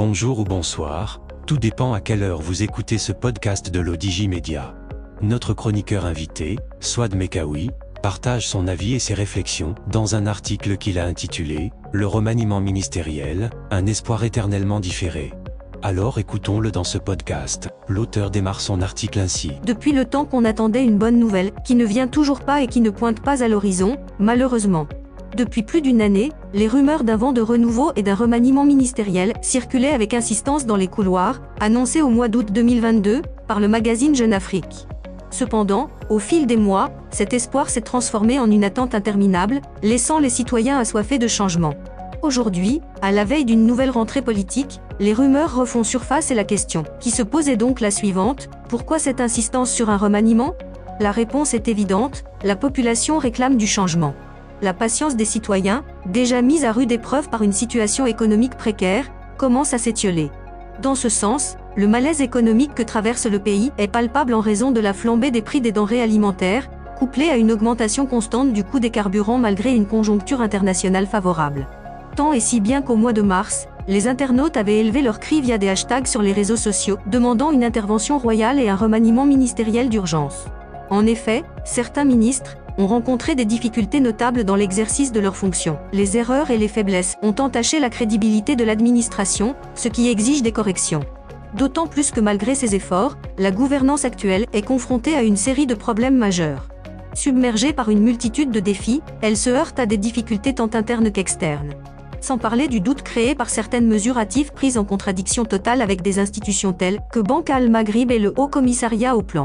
Bonjour ou bonsoir, tout dépend à quelle heure vous écoutez ce podcast de l'Odigi Media. Notre chroniqueur invité, Souad Mekaoui, partage son avis et ses réflexions dans un article qu'il a intitulé « Le remaniement ministériel, un espoir éternellement différé ». Alors écoutons-le dans ce podcast. L'auteur démarre son article ainsi. Depuis le temps qu'on attendait une bonne nouvelle, qui ne vient toujours pas et qui ne pointe pas à l'horizon, malheureusement. Depuis plus d'une année, les rumeurs d'un vent de renouveau et d'un remaniement ministériel circulaient avec insistance dans les couloirs, annoncés au mois d'août 2022 par le magazine Jeune Afrique. Cependant, au fil des mois, cet espoir s'est transformé en une attente interminable, laissant les citoyens assoiffés de changement. Aujourd'hui, à la veille d'une nouvelle rentrée politique, les rumeurs refont surface et la question, qui se pose est donc la suivante: pourquoi cette insistance sur un remaniement? La réponse est évidente, la population réclame du changement. La patience des citoyens, déjà mise à rude épreuve par une situation économique précaire, commence à s'étioler. Dans ce sens, le malaise économique que traverse le pays est palpable en raison de la flambée des prix des denrées alimentaires, couplée à une augmentation constante du coût des carburants malgré une conjoncture internationale favorable. Tant et si bien qu'au mois de mars, les internautes avaient élevé leurs cris via des hashtags sur les réseaux sociaux, demandant une intervention royale et un remaniement ministériel d'urgence. En effet, certains ministres ont rencontré des difficultés notables dans l'exercice de leurs fonctions. Les erreurs et les faiblesses ont entaché la crédibilité de l'administration, ce qui exige des corrections. D'autant plus que malgré ces efforts, la gouvernance actuelle est confrontée à une série de problèmes majeurs. Submergée par une multitude de défis, elle se heurte à des difficultés tant internes qu'externes. Sans parler du doute créé par certaines mesures hâtives prises en contradiction totale avec des institutions telles que Banque Al-Maghrib et le Haut Commissariat au Plan.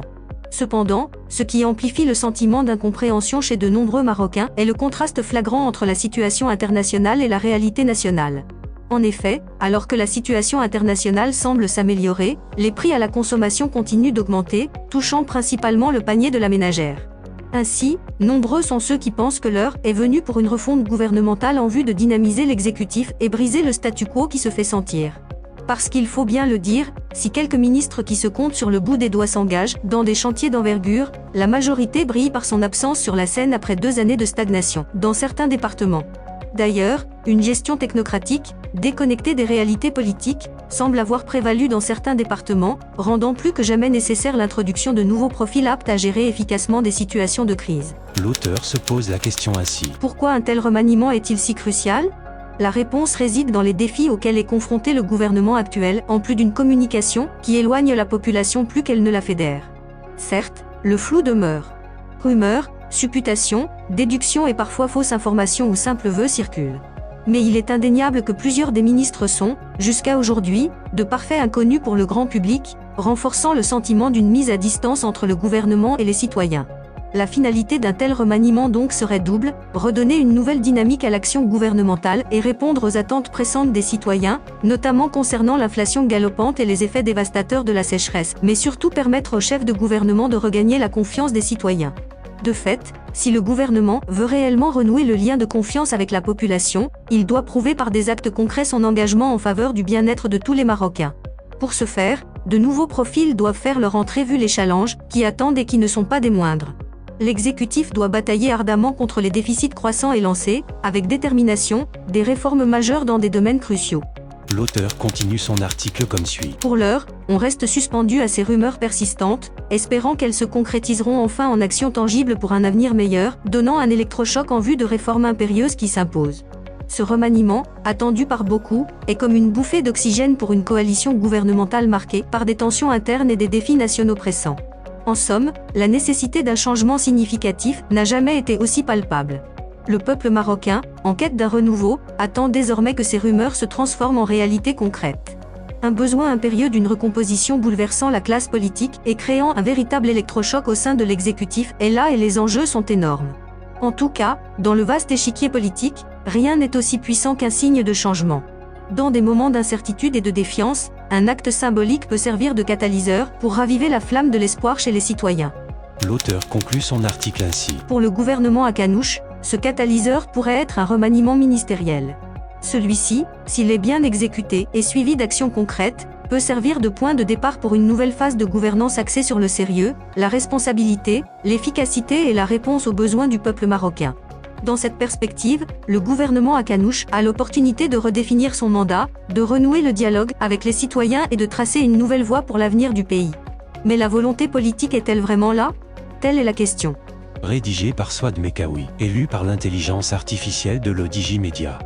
Cependant, ce qui amplifie le sentiment d'incompréhension chez de nombreux Marocains est le contraste flagrant entre la situation internationale et la réalité nationale. En effet, alors que la situation internationale semble s'améliorer, les prix à la consommation continuent d'augmenter, touchant principalement le panier de la ménagère. Ainsi, nombreux sont ceux qui pensent que l'heure est venue pour une refonte gouvernementale en vue de dynamiser l'exécutif et briser le statu quo qui se fait sentir. Parce qu'il faut bien le dire, si quelques ministres qui se comptent sur le bout des doigts s'engagent dans des chantiers d'envergure, la majorité brille par son absence sur la scène après 2 années de stagnation, dans certains départements. D'ailleurs, une gestion technocratique, déconnectée des réalités politiques, semble avoir prévalu dans certains départements, rendant plus que jamais nécessaire l'introduction de nouveaux profils aptes à gérer efficacement des situations de crise. L'auteur se pose la question ainsi. Pourquoi un tel remaniement est-il si crucial? La réponse réside dans les défis auxquels est confronté le gouvernement actuel, en plus d'une communication qui éloigne la population plus qu'elle ne la fédère. Certes, le flou demeure. Rumeurs, supputations, déductions et parfois fausses informations ou simples vœux circulent. Mais il est indéniable que plusieurs des ministres sont, jusqu'à aujourd'hui, de parfaits inconnus pour le grand public, renforçant le sentiment d'une mise à distance entre le gouvernement et les citoyens. La finalité d'un tel remaniement donc serait double: redonner une nouvelle dynamique à l'action gouvernementale et répondre aux attentes pressantes des citoyens, notamment concernant l'inflation galopante et les effets dévastateurs de la sécheresse, mais surtout permettre aux chefs de gouvernement de regagner la confiance des citoyens. De fait, si le gouvernement veut réellement renouer le lien de confiance avec la population, il doit prouver par des actes concrets son engagement en faveur du bien-être de tous les Marocains. Pour ce faire, de nouveaux profils doivent faire leur entrée vu les challenges qui attendent et qui ne sont pas des moindres. L'exécutif doit batailler ardemment contre les déficits croissants et lancer, avec détermination, des réformes majeures dans des domaines cruciaux. L'auteur continue son article comme suit. Pour l'heure, on reste suspendu à ces rumeurs persistantes, espérant qu'elles se concrétiseront enfin en actions tangibles pour un avenir meilleur, donnant un électrochoc en vue de réformes impérieuses qui s'imposent. Ce remaniement, attendu par beaucoup, est comme une bouffée d'oxygène pour une coalition gouvernementale marquée par des tensions internes et des défis nationaux pressants. En somme, la nécessité d'un changement significatif n'a jamais été aussi palpable. Le peuple marocain, en quête d'un renouveau, attend désormais que ces rumeurs se transforment en réalité concrète. Un besoin impérieux d'une recomposition bouleversant la classe politique et créant un véritable électrochoc au sein de l'exécutif est là et les enjeux sont énormes. En tout cas, dans le vaste échiquier politique, rien n'est aussi puissant qu'un signe de changement. Dans des moments d'incertitude et de défiance, un acte symbolique peut servir de catalyseur pour raviver la flamme de l'espoir chez les citoyens. L'auteur conclut son article ainsi. Pour le gouvernement Akanouche, ce catalyseur pourrait être un remaniement ministériel. Celui-ci, s'il est bien exécuté et suivi d'actions concrètes, peut servir de point de départ pour une nouvelle phase de gouvernance axée sur le sérieux, la responsabilité, l'efficacité et la réponse aux besoins du peuple marocain. Dans cette perspective, le gouvernement Akanouche a l'opportunité de redéfinir son mandat, de renouer le dialogue avec les citoyens et de tracer une nouvelle voie pour l'avenir du pays. Mais la volonté politique est-elle vraiment là? Telle est la question. Rédigé par Souad Mekaoui, élu par l'intelligence artificielle de l'ODJ Média.